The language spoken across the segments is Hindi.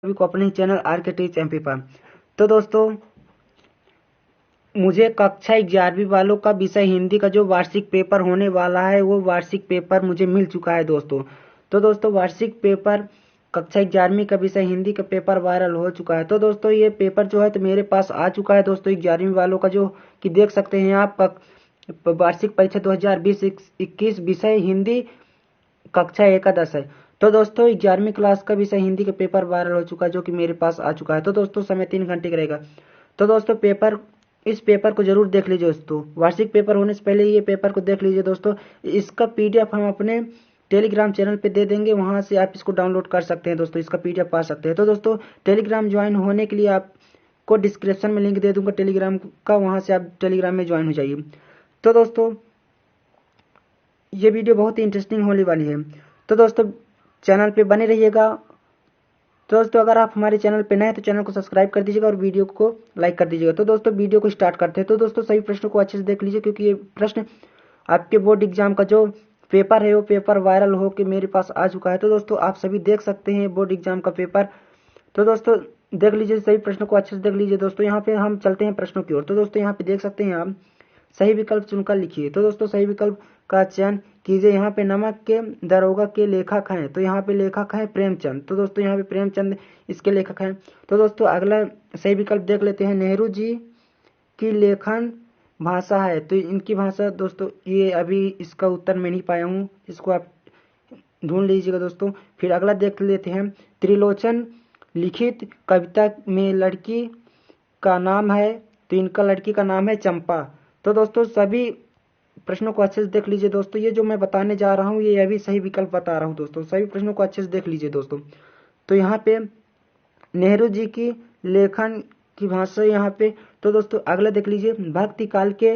सभी को अपने चैनल आर के टीच एमपी पर। तो दोस्तों, मुझे कक्षा 11वीं वालों का विषय हिंदी का जो वार्षिक पेपर होने वाला है वो वार्षिक पेपर मुझे मिल चुका है दोस्तों। तो दोस्तों, वार्षिक पेपर कक्षा 11वीं का विषय हिंदी का पेपर वायरल हो चुका है। तो दोस्तों, ये पेपर जो है तो मेरे पास आ चुका है दोस्तों 11वीं वालों का, जो कि देख सकते हैं आप, वार्षिक परीक्षा 2020-21 विषय हिंदी कक्षा एकादश है। तो दोस्तों, 11वीं क्लास का विषय हिंदी का पेपर वायरल हो चुका है, जो कि मेरे पास आ चुका है। तो दोस्तों, समय 3 घंटे का रहेगा। तो दोस्तों, इस पेपर को जरूर देख लीजिए दोस्तों। वार्षिक पेपर होने से पहले ये पेपर को देख लीजिए दोस्तों। इसका पीडीएफ हम अपने टेलीग्राम चैनल पे दे देंगे, वहां से आप इसको डाउनलोड कर सकते हैं दोस्तों, इसका पीडीएफ पा सकते हैं। तो दोस्तों, टेलीग्राम ज्वाइन होने के लिए आपको डिस्क्रिप्शन में लिंक दे दूंगा टेलीग्राम का, वहां से आप टेलीग्राम में ज्वाइन हो जाइए। तो दोस्तों, ये वीडियो बहुत ही इंटरेस्टिंग होने वाली है। तो दोस्तों, चैनल पे बने रहिएगा। तो दोस्तों, अगर आप हमारे चैनल पे नए हैं तो चैनल को सब्सक्राइब कर दीजिएगा और वीडियो को लाइक कर दीजिएगा। तो दोस्तों, वीडियो को स्टार्ट करते हैं। तो दोस्तों, सभी प्रश्नों को अच्छे से देख लीजिए, क्योंकि ये प्रश्न आपके बोर्ड एग्जाम का जो पेपर है वो पेपर वायरल होकर मेरे पास आ चुका है। तो दोस्तों, आप सभी देख सकते हैं बोर्ड एग्जाम का पेपर। तो दोस्तों, देख लीजिए, सभी प्रश्नों को अच्छे से देख लीजिए दोस्तों। यहाँ पे हम चलते हैं प्रश्नों की ओर। तो दोस्तों, यहाँ पे देख सकते हैं आप, सही विकल्प चुनकर लिखिए। तो दोस्तों, सही विकल्प का चयन कीजिए। यहाँ पे नमक के दरोगा के लेखक हैं, तो यहाँ पे लेखक है प्रेमचंद। तो दोस्तों, यहाँ पे प्रेमचंद इसके लेखक हैं। तो दोस्तों, अगला सही विकल्प देख लेते हैं। नेहरू जी की लेखन भाषा है, तो इनकी भाषा दोस्तों, ये अभी इसका उत्तर मैं नहीं पाया हूँ, इसको आप ढूंढ लीजिएगा दोस्तों। फिर अगला देख लेते हैं। त्रिलोचन लिखित कविता में लड़की का नाम है, तो इनका लड़की का नाम है चंपा। तो दोस्तों, सभी प्रश्नों को अच्छे से देख लीजिए दोस्तों। ये जो मैं बताने जा रहा हूँ ये अभी सही विकल्प बता रहा हूँ दोस्तों। सभी प्रश्नों को अच्छे से देख लीजिए दोस्तों। तो यहाँ पे नेहरू जी की लेखन की भाषा यहाँ पे। तो दोस्तों, अगला देख लीजिए। भक्ति काल के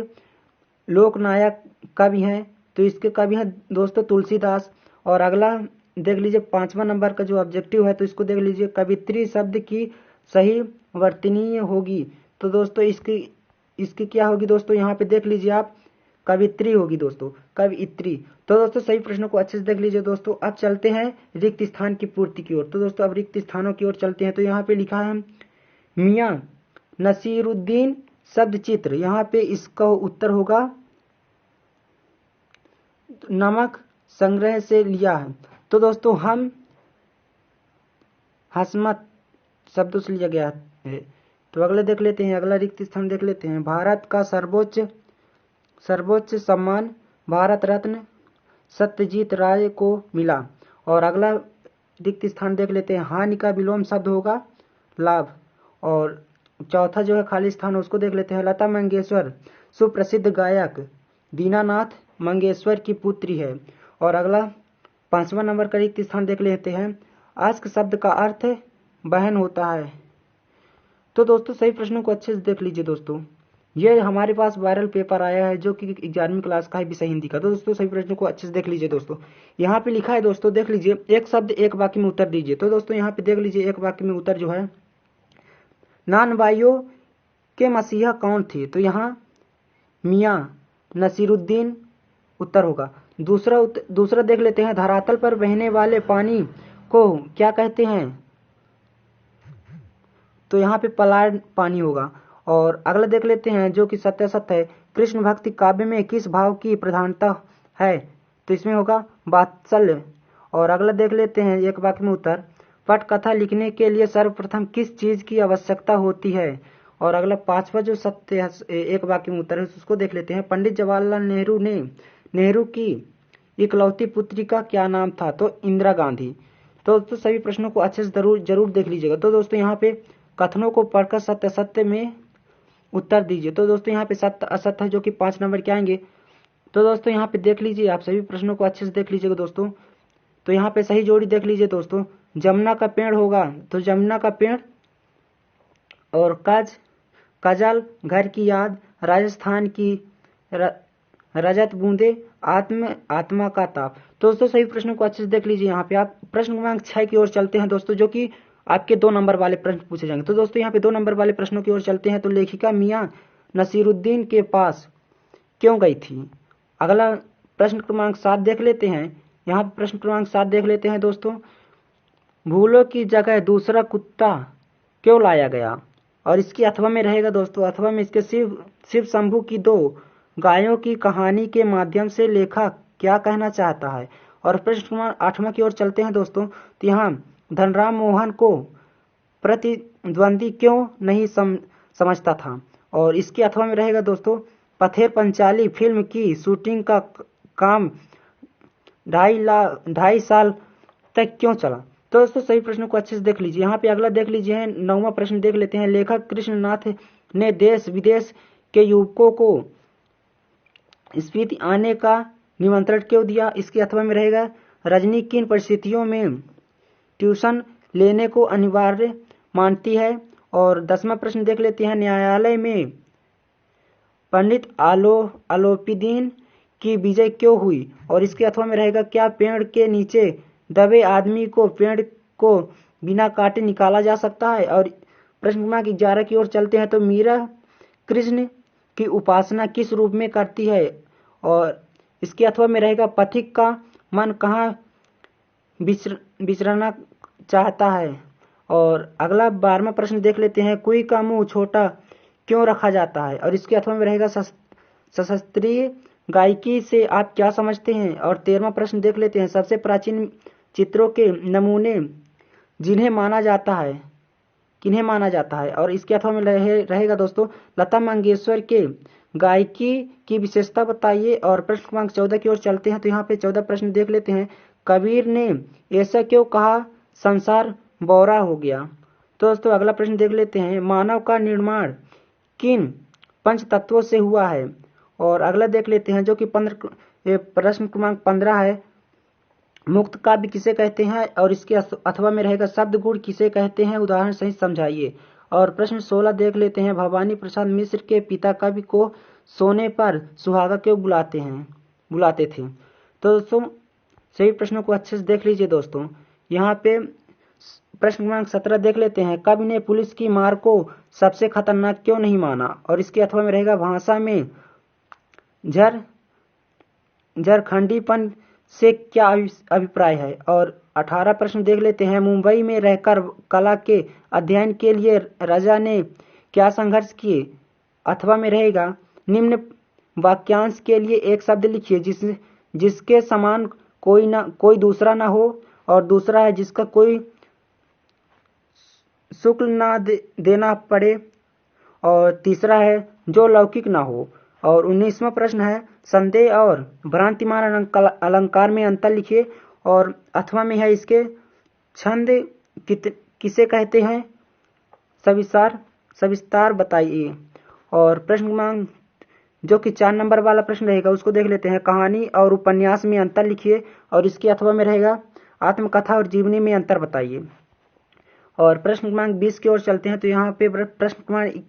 लोकनायक कवि हैं, तो इसके कवि हैं दोस्तों तुलसीदास। और अगला देख लीजिए, 5वां नंबर का जो ऑब्जेक्टिव है, तो इसको देख लीजिए। कवित्री शब्द की सही वर्तनीय होगी, तो दोस्तों इसकी क्या होगी दोस्तों, यहाँ पे देख लीजिए आप, कवित्री होगी दोस्तों, कवित्री। तो दोस्तों, सही प्रश्नों को अच्छे से देख लीजिए दोस्तों। अब चलते हैं रिक्त स्थान की पूर्ति की ओर। तो दोस्तों, अब रिक्त स्थानों की ओर चलते हैं। तो यहाँ पे लिखा है मियां नसीरुद्दीन शब्द चित्र, यहाँ पे इसका उत्तर होगा नमक संग्रह से लिया है। तो दोस्तों, हम हसमत शब्दों से लिया गया है। तो अगले देख लेते हैं, अगला रिक्त स्थान देख लेते हैं। भारत का सर्वोच्च सम्मान भारत रत्न सत्यजीत राय को मिला। और अगला रिक्त स्थान देख लेते हैं। हानि का विलोम शब्द होगा लाभ। और चौथा जो है खाली स्थान उसको देख लेते हैं। लता मंगेशकर सुप्रसिद्ध गायक दीनानाथ मंगेशकर की पुत्री है। और अगला 5वां नंबर का रिक्त स्थान देख लेते हैं। आस्क शब्द का अर्थ बहन होता है। तो दोस्तों, सही प्रश्नों को अच्छे से देख लीजिए दोस्तों। ये हमारे पास वायरल पेपर आया है, जो कि 11वीं क्लास का है विषय हिंदी का। तो दोस्तों, सही प्रश्नों को अच्छे से देख लीजिए दोस्तों। यहाँ पे लिखा है दोस्तों, देख लीजिए, एक शब्द एक वाक्य में उत्तर दीजिए। तो दोस्तों, यहाँ पे देख लीजिए, एक वाक्य में उत्तर जो है, नानबाइयों के मसीहा कौन थे, तो यहाँ मियां नसीरुद्दीन उत्तर होगा। दूसरा देख लेते हैं। धरातल पर बहने वाले पानी को क्या कहते हैं, तो यहाँ पे पलायन पानी होगा। और अगला देख लेते हैं, जो कि सत्यासत्य है। कृष्ण भक्ति काव्य में किस भाव की प्रधानता है, तो इसमें होगा वात्सल्य। और अगला देख लेते हैं, एक वाक्य में उत्तर, पटकथा लिखने के लिए सर्वप्रथम किस चीज की आवश्यकता होती है। और अगला 5वां जो सत्य एक वाक्य में उत्तर है उसको देख लेते हैं। पंडित जवाहरलाल नेहरू की इकलौती पुत्री का क्या नाम था, तो इंदिरा गांधी। तो दोस्तों, सभी प्रश्नों को अच्छे से जरूर देख लीजिएगा। तो दोस्तों, यहाँ पे कथनों को पढ़कर सत्य असत्य में उत्तर दीजिए। तो दोस्तों, यहाँ पे सत्य असत्य है, जो कि 5 नंबर के आएंगे। तो दोस्तों, यहाँ पे देख लीजिए, आप सभी प्रश्नों को अच्छे से देख लीजिएगा दोस्तों। तो यहाँ पे सही जोड़ी देख लीजिए दोस्तों। जमुना का पेड़ होगा, तो जमुना का पेड़। और काजल घर की याद, राजस्थान की रजत बूंदे, आत्मा का ताप। तो दोस्तों, सही प्रश्नों को अच्छे से देख लीजिए। यहाँ पे आप प्रश्न क्रमांक 6 की ओर चलते हैं दोस्तों, जो कि आपके 2 नंबर वाले प्रश्न पूछे जाएंगे। तो दोस्तों, यहाँ पे 2 नंबर वाले प्रश्नों की ओर चलते हैं। तो लेखिका मियां नसीरुद्दीन के पास क्यों गई थी। अगला प्रश्न क्रमांक 7 देख लेते हैं। यहाँ पे प्रश्न क्रमांक 7 देख लेते हैं दोस्तों। भूलों की जगह दूसरा कुत्ता क्यों लाया गया? और इसकी अथवा में रहेगा दोस्तों, अथवा में इसके शिव शिव शंभू की दो गायों की कहानी के माध्यम से लेखक क्या कहना चाहता है? और प्रश्न क्रमांक 8वां की ओर चलते हैं दोस्तों। तो यहाँ धनराम मोहन को प्रतिद्वंदी क्यों नहीं समझता था? और इसके अथवा में रहेगा दोस्तों, पथेर पंचाली फिल्म की शूटिंग का काम 2.5 साल तक क्यों चला? तो दोस्तों सही प्रश्न को अच्छे से देख लीजिए। यहाँ पे अगला देख लीजिए, 9वां प्रश्न देख लेते हैं। लेखक कृष्णनाथ ने देश विदेश के युवकों को स्पीति आने का निमंत्रण क्यों दिया? इसके अथवा में रहेगा, रजनी किन परिस्थितियों में ट्यूशन लेने को अनिवार्य मानती है? और 10वां प्रश्न देख लेते हैं, न्यायालय में पंडित आलोपीदीन की विजय क्यों हुई? और इसके अथवा में रहेगा, क्या पेड़ के नीचे दबे आदमी को पेड़ को बिना काटे निकाला जा सकता है? और प्रश्न क्रमांक 11 की ओर चलते हैं। तो मीरा कृष्ण की उपासना किस रूप में करती है? और इसके अथवा में रहेगा, पथिक का मन कहाँ विचरना चाहता है? और अगला 12वां प्रश्न देख लेते हैं, कुई का मुंह छोटा क्यों रखा जाता है? और इसके अथवा में रहेगा, शास्त्रीय गायकी से आप क्या समझते हैं? और 13वां प्रश्न देख लेते हैं, सबसे प्राचीन चित्रों के नमूने किन्हें माना जाता है? और इसके अथवा में रहेगा दोस्तों, लता मंगेशकर के गायकी की विशेषता बताइए। और प्रश्न क्रमांक 14 की ओर चलते हैं। तो यहाँ पे 14 प्रश्न देख लेते हैं, कबीर ने ऐसा क्यों कहा संसार बौरा हो गया? तो दोस्तों अगला प्रश्न देख लेते हैं, मानव का निर्माण किन पंच तत्वों से हुआ है? और अगला देख लेते हैं, जो कि प्रश्न क्रमांक 15 है, मुक्त काव्य किसे कहते हैं? और इसके अथवा में रहेगा, शब्द गुण किसे कहते हैं? उदाहरण सहित समझाइए। और प्रश्न 16 देख लेते हैं, भवानी प्रसाद मिश्र के पिता कवि को सोने पर सुहागा क्यों बुलाते थे? तो दोस्तों सभी प्रश्नों को अच्छे से देख लीजिए दोस्तों। यहाँ पे प्रश्न क्रमांक 17 देख लेते हैं, कवि ने पुलिस की मार को सबसे खतरनाक क्यों नहीं माना? और इसके अथवा में रहेगा, भाषा में झारखंडीपन से क्या अभिप्राय है? और 18 प्रश्न देख लेते हैं, मुंबई में रहकर कला के अध्ययन के लिए राजा ने क्या संघर्ष किए? अथवा में रहेगा, निम्न वाक्यांश के लिए एक शब्द लिखिए जिसके समान कोई दूसरा ना हो। और दूसरा है, जिसका कोई शुल्क ना देना पड़े। और तीसरा है, जो लौकिक ना हो। और 19वां प्रश्न है, संदेह और भ्रांतिमान अलंकार में अंतर लिखिए। और अथवा में है, इसके छंद किसे कहते हैं? सविस्तार बताइए। और प्रश्न क्रमांक जो कि 4 नंबर वाला प्रश्न रहेगा उसको देख लेते हैं, कहानी और उपन्यास में अंतर लिखिए। और इसके अथवा में रहेगा, आत्मकथा और जीवनी में अंतर बताइए। और प्रश्न क्रमांक 20 की ओर चलते हैं। तो यहाँ पे प्रश्न क्रमांक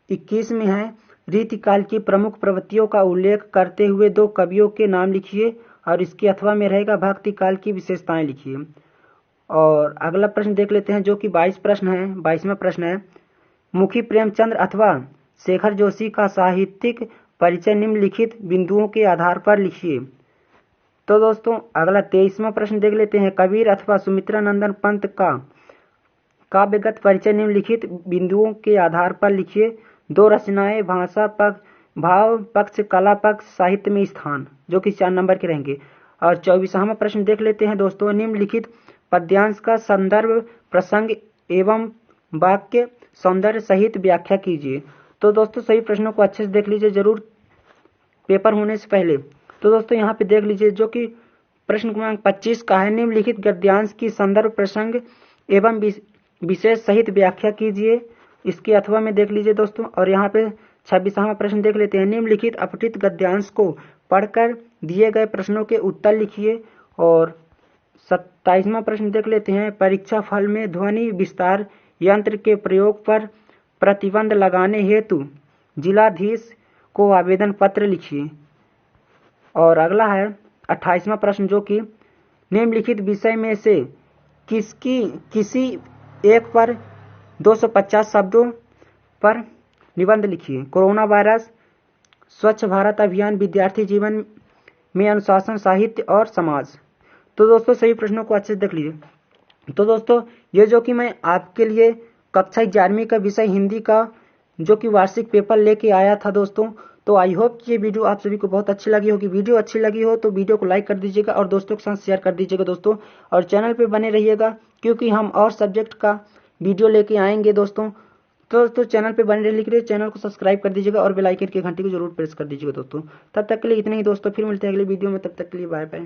21 में है, रीतिकाल की प्रमुख प्रवृत्तियों का उल्लेख करते हुए 2 कवियों के नाम लिखिए। और इसके अथवा में रहेगा, भक्ति काल की विशेषताएं लिखिए। और अगला प्रश्न देख लेते हैं, जो कि 22वां प्रश्न है, मुखी प्रेमचंद्र अथवा शेखर जोशी का साहित्यिक परिचय निम्नलिखित बिंदुओं के आधार पर लिखिए। तो दोस्तों अगला 23वां प्रश्न देख लेते हैं, कबीर अथवा सुमित्रा नंदन पंत का काव्यगत परिचय निम्नलिखित बिंदुओं के आधार पर लिखिए। 2 रचनाएं, भाषा पक्ष, भाव पक्ष, कला पक्ष, साहित्य में स्थान, जो कि 4 नंबर के रहेंगे। और 24वां प्रश्न देख लेते हैं दोस्तों, निम्नलिखित पद्यांश का संदर्भ, प्रसंग एवं वाक्य सौंदर्य सहित व्याख्या कीजिए। तो दोस्तों सही प्रश्नों को अच्छे से देख लीजिए जरूर पेपर होने से पहले। तो दोस्तों यहाँ पे देख लीजिए, जो कि प्रश्न क्रमांक 25 का है, निम्नलिखित गद्यांश की संदर्भ, प्रसंग एवं विशेष सहित व्याख्या कीजिए। इसके अथवा में देख लीजिए दोस्तों। और यहाँ पे 26वां प्रश्न देख लेते हैं, निम्नलिखित अपठित गद्यांश को पढ़कर दिए गए प्रश्नों के उत्तर लिखिए। और 27वां प्रश्न देख लेते हैं, परीक्षा फल में ध्वनि विस्तार यंत्र के प्रयोग पर प्रतिबंध लगाने हेतु जिलाधीश को आवेदन पत्र लिखिए। और अगला है 28वां प्रश्न, जो कि निम्नलिखित विषय में से किसी एक पर 250 शब्दों पर निबंध लिखिए। कोरोना वायरस, स्वच्छ भारत अभियान, विद्यार्थी जीवन में अनुशासन, साहित्य और समाज। तो दोस्तों सही प्रश्नों को अच्छे से देख लीजिए। तो दोस्तों ये जो कि मैं आपके लिए कक्षा 11वीं का विषय हिंदी का जो कि वार्षिक पेपर लेके आया था दोस्तों, तो आई होप कि ये वीडियो आप सभी को बहुत अच्छी लगी होगी। वीडियो अच्छी लगी हो तो वीडियो को लाइक कर दीजिएगा और दोस्तों के साथ शेयर कर दीजिएगा दोस्तों, और चैनल पे बने रहिएगा क्योंकि हम और सब्जेक्ट का वीडियो लेके आएंगे दोस्तों। तो दोस्तों चैनल पे बने रहने के लिए चैनल को सब्सक्राइब कर दीजिएगा और बेल आइकन की घंटी को जरूर प्रेस कर दीजिएगा दोस्तों। तब तक के लिए इतने ही दोस्तों, फिर मिलते हैं अगले वीडियो में, तब तक के लिए बाय बाय।